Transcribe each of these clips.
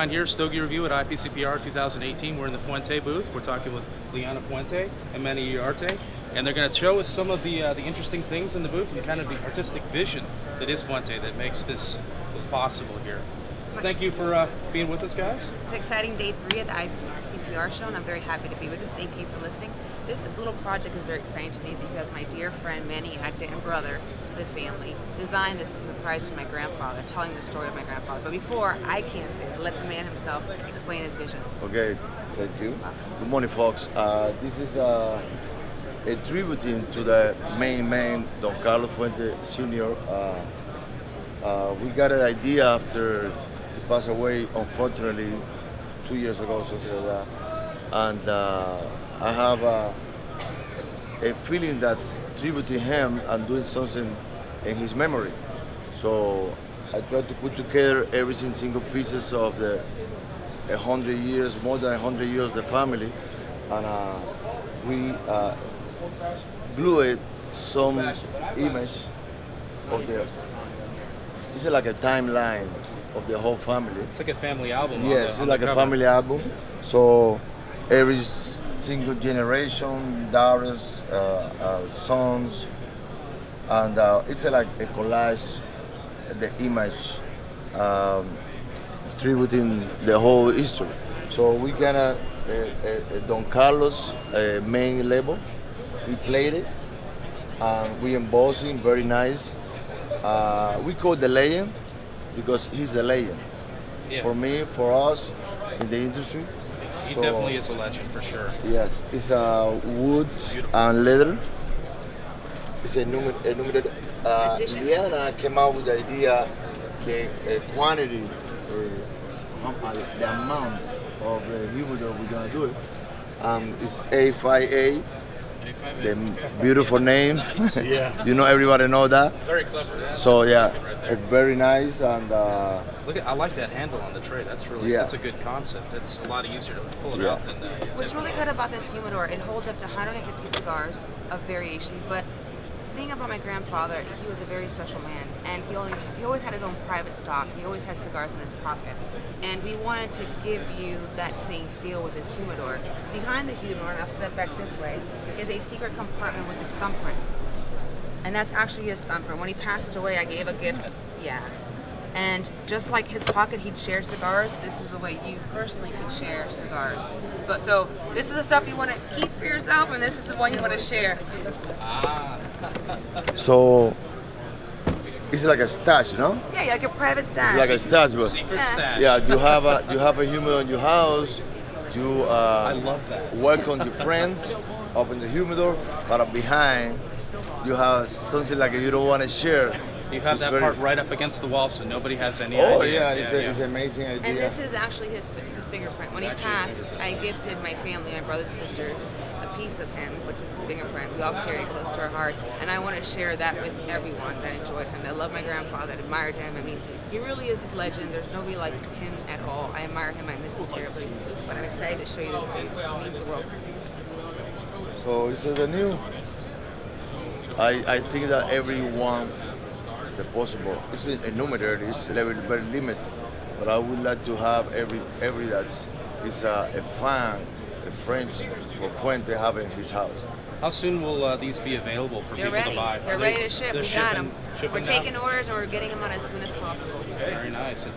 find here, Stogie Review at IPCPR 2018. We're in the Fuente booth. We're talking with Liana Fuente and Manny Iriarte, and they're going to show us some of the interesting things in the booth and kind of the artistic vision that is Fuente that makes this possible here. So thank you for being with us, guys. It's an exciting day 3 at the IPCPR show, and I'm very happy to be with us. Thank you for listening. This little project is very exciting to me because my dear friend Manny Iriarte and brother to the family designed this as a surprise to my grandfather, telling the story of my grandfather. But before I can't say it, let the man himself explain his vision. Okay, thank you. Good morning, folks. This is a tributing to the main man, Don Carlos Fuente Sr. We got an idea after he passed away, unfortunately, 2 years ago, something like that. And I have a feeling that tributing him and doing something in his memory. So I tried to put together every single pieces of the 100 years, more than 100 years of the family, and we glued some image of the. It's like a timeline of the whole family. It's like a family album. Yes, it's like a family album. So every single generation, daughters, sons, and it's like a collage, the image, tributing the whole history. So we got a Don Carlos main label. We played it, and we embossed it, very nice. We call the legend because he's the legend. Yeah. For me, for us in the industry. He definitely is a legend for sure. Yes, it's wood and leather. It's a numerated. Liana came out with the idea, the quantity, the amount of the humidor we're gonna do it. It's A5A. The beautiful name. Nice. Yeah. You know, everybody know that. Very clever. Yeah, so yeah, right it's very nice, and look at, I like that handle on the tray. That's really that's a good concept. It's a lot easier to pull it out than what's really good about this humidor, it holds up to 150 cigars of variation. But the thing about my grandfather, he was a very special man, and he always had his own private stock. He always had cigars in his pocket, and we wanted to give you that same feel with this humidor. Behind the humidor, and I'll step back this way, is a secret compartment with his thumbprint, and that's actually his thumbprint. When he passed away, I gave a gift. Yeah. And just like his pocket, he'd share cigars. This is the way you personally can share cigars. But so this is the stuff you want to keep for yourself, and this is the one you want to share. So it's like a stash, no? Yeah, like a private stash. Like a stash, but secret stash. Yeah, you have a humidor in your house. You I love that. Welcome your friends, open the humidor, but behind you have something like you don't want to share. You have that part right up against the wall, so nobody has any idea. Yeah, it's an amazing idea. And this is actually his fingerprint. When he passed, I gifted my family, my brother and sister, a piece of him, which is a fingerprint. We all carry it close to our heart, and I want to share that with everyone that enjoyed him, that loved my grandfather, that admired him. I mean, he really is a legend. There's nobody like him at all. I admire him. I miss him terribly, but I'm excited to show you this piece. It means the world to me. So is it a new? I think that everyone. The possible. It's enumerated. It's very limited, but I would like to have every that's a fan, a friend for Fuente having his house. How soon will these be available for people to buy? They're ready to ship. We got them. We're taking orders and we're getting them out as soon as possible. Very nice.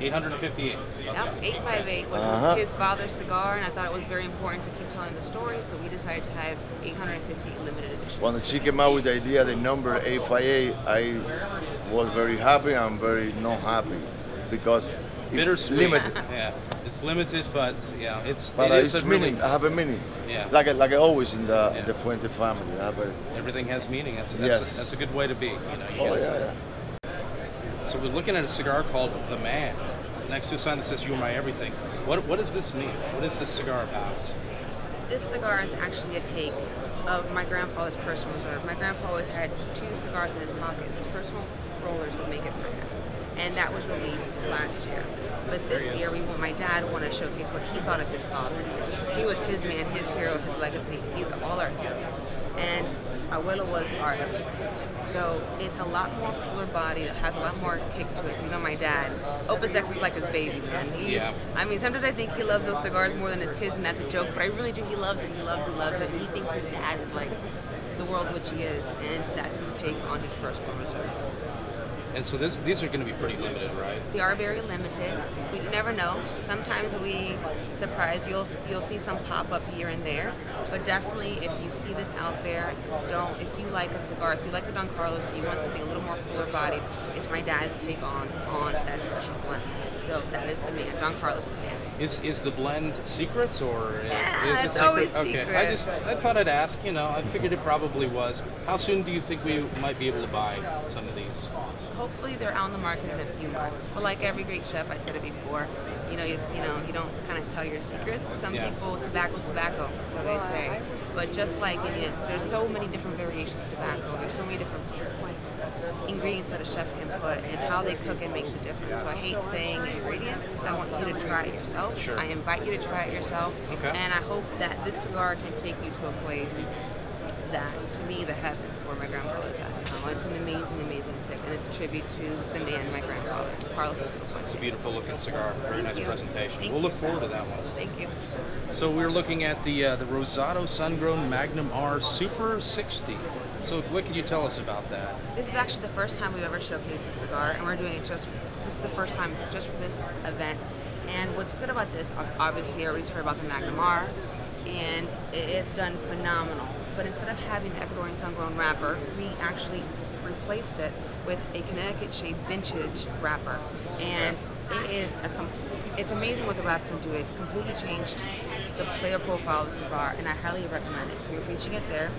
858. Yep, 858, which was his father's cigar, and I thought it was very important to keep telling the story, so we decided to have 850 limited edition. When she came out with the idea, the number 858, I was very happy and very not happy because it's limited. Yeah, it's limited, but yeah, it's a meaning. I have a meaning. Yeah, like always in the Fuente family. Everything has meaning. That's a good way to be. You know, yeah. So we're looking at a cigar called The Man. Next to a sign that says "You Are My Everything." What does this mean? What is this cigar about? This cigar is actually a take of my grandfather's personal reserve. My grandfather always had 2 cigars in his pocket. His personal rollers would make it for him, and that was released last year. But this year, my dad wanted to showcase what he thought of his father. He was his man, his hero, his legacy. He's all our heroes. and Abuelo was art. So it's a lot more fuller body. It has a lot more kick to it. You know, my dad, OpusX is like his baby, man. I mean, sometimes I think he loves those cigars more than his kids, and that's a joke. But I really do. He loves it. He loves it. He thinks his dad is like the world which he is, and that's his take on his personal reserve. And so these are going to be pretty limited, right? They are very limited, but you never know. Sometimes we surprise. You'll see some pop up here and there, but definitely if you see this out there, don't. If you like a cigar, if you like the Don Carlos, you want something a little more fuller bodied. It's my dad's take on that special blend. So that is the man, Don Carlos the man. Is the blend secrets or Yeah, is it it's secret? always Okay, secret. I thought I'd ask. You know, I figured it probably was. How soon do you think we might be able to buy some of these? Hopefully they're out on the market in a few months. But like every great chef, I said it before, you don't kind of tell your secrets. Some people, tobacco's tobacco, so they say. But just like there's so many different variations of tobacco. There's so many different ingredients that a chef can put, and how they cook it makes a difference. So I hate saying ingredients. I want you to try it yourself. Sure. I invite you to try it yourself. Okay. And I hope that this cigar can take you to a place that, to me, the heavens where my grandfather was at. It's an amazing, amazing stick, and it's a tribute to the man, my grandfather, Carlos Arturo Fuente. It's a beautiful looking cigar. Very nice presentation. Thank We'll look you. forward to that one. Thank you. So we're looking at the Rosado Sun-Grown Magnum R Super 60. So what can you tell us about that? This is actually the first time we've ever showcased a cigar, and we're doing it this is the first time just for this event. And what's good about this, obviously everybody's heard about the Magnum R, and it's done phenomenal. But instead of having the Ecuadorian sun-grown wrapper, we actually replaced it with a Connecticut-shaped vintage wrapper. And it's amazing what the wrapper can do. It completely changed the flavor profile of the cigar, and I highly recommend it. So we're featuring it there.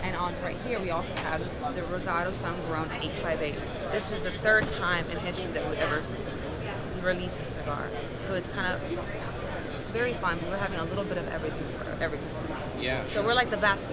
And on right here, we also have the Rosado Sun-Grown 858. This is the third time in history that we've ever released a cigar. So it's kind of very fun. We're having a little bit of everything for every consumer. Yeah. So we're like the basket.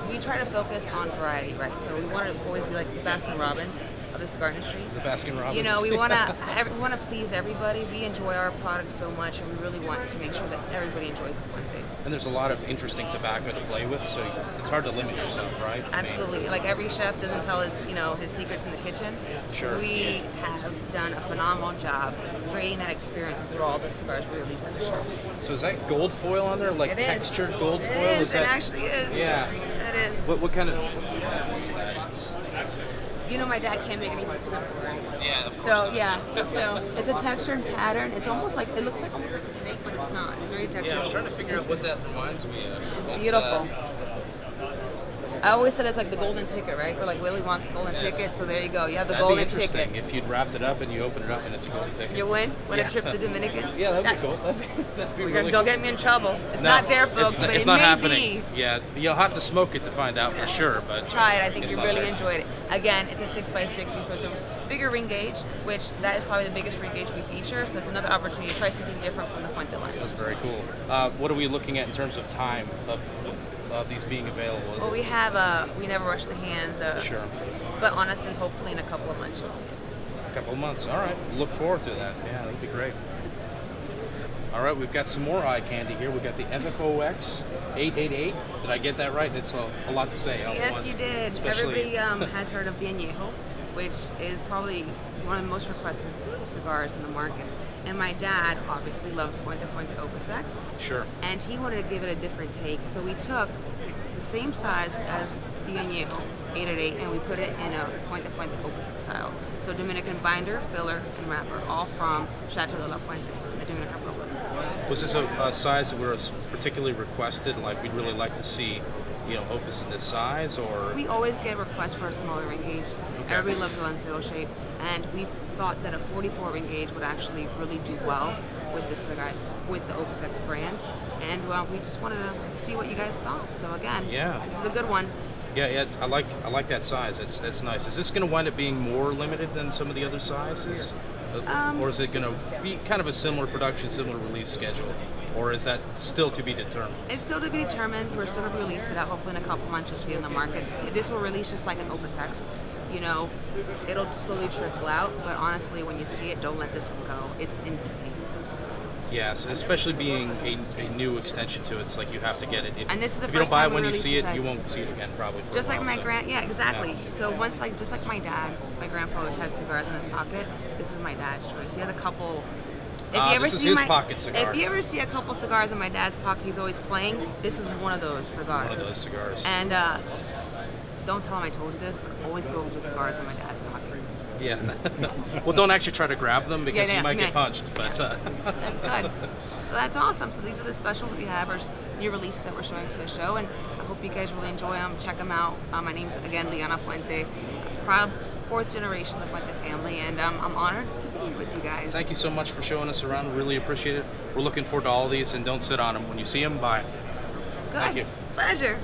We try to focus on variety, right? So we want to always be like the Baskin Robbins of the cigar industry. The Baskin Robbins. You know, we want to please everybody. We enjoy our product so much, and we really want to make sure that everybody enjoys the Fuente. And there's a lot of interesting tobacco to play with, so it's hard to limit yourself, right? Absolutely. Like every chef doesn't tell his secrets in the kitchen. Sure. We have done a phenomenal job creating that experience through all the cigars we release in the show. So is that gold foil on there, like It is. textured gold foil? It is. that? It actually is. Yeah. It is. What kind of is that? My dad can't make anything simple, right? Yeah, of course. So yeah, so it's a textured pattern. It's almost like it looks like almost like a snake, but it's not. It's very textured. Yeah, I was trying to figure out what that reminds me of. It's beautiful. I always said it's like the golden ticket, right? Or like Willy Wonka golden ticket. So there you go. You have the That'd golden be interesting ticket. if you'd wrapped it up and you open it up and it's a golden ticket. You win a trip to Dominican. Yeah, that'd be cool. That'd be really Don't cool. get me in trouble. It's not there, folks, but it's it not may happening. be. Yeah, you'll have to smoke it to find out for sure. But Try it. I think it's you not really there. enjoyed it. Again, it's a 6x60, so it's a bigger ring gauge, which that is probably the biggest ring gauge we feature. So it's another opportunity to try something different from the Fuente line. That's very cool. What are we looking at in terms of time of these being available? Well, we never rush the hands. Sure. But honestly, hopefully in a couple of months you'll see it. A couple of months. All right. Look forward to that. Yeah, that'd be great. All right, we've got some more eye candy here. We've got the FFOX 888. Did I get that right? It's a lot to say. all at Yes, once. you did. Especially Everybody has heard of the Añejo, which is probably one of the most requested cigars in the market. And my dad obviously loves Fuente OpusX. Sure. And he wanted to give it a different take. So we took the same size as the Añejo, 888, and we put it in a Fuente OpusX style. So Dominican binder, filler, and wrapper, all from Chateau de la Fuente in the Dominican Republic. Was this a size that was particularly requested? Like we'd really like to see, Opus in this size, or? We always get requests for a smaller ring gauge. Okay. Everybody loves the Lancero shape, and we thought that a 44 ring gauge would actually really do well with this cigar, with the OpusX brand. And we just wanted to see what you guys thought. So again, Yeah. this is a good one. Yeah, I like that size. It's nice. Is this going to wind up being more limited than some of the other sizes, or is it going to be kind of a similar production, similar release schedule, or is that still to be determined? It's still to be determined. We're still going to release it out. Hopefully in a couple months you'll see it in the market. This will release just like an OpusX. It'll slowly trickle out, but honestly, when you see it, don't let this one go. It's insane. Yes, especially being a new extension to it, it's like you have to get it. And this is the if you don't first buy time it when we you released see this it, you size. won't see it again probably. For Just a like while, my so. yeah, exactly. Yeah. So once, like, just like my dad, my grandpa always had cigars in his pocket. This is my dad's choice. He had a couple. If you ever this is see his my, pocket cigar. If you ever see a couple cigars in my dad's pocket, he's always playing. This is one of those cigars. One of those cigars. And don't tell him I told you this, but always go for the cigars in my dad's pocket. Yeah. Well, don't actually try to grab them because you might get punched. But that's good. So that's awesome. So these are the specials that we have, our new releases that we're showing for the show, and I hope you guys really enjoy them. Check them out. My name's again Liana Fuente, proud fourth generation of the Fuente family, and I'm honored to be here with you guys. Thank you so much for showing us around. We really appreciate it. We're looking forward to all of these, and don't sit on them. When you see them, buy them. Good. Thank you. Pleasure.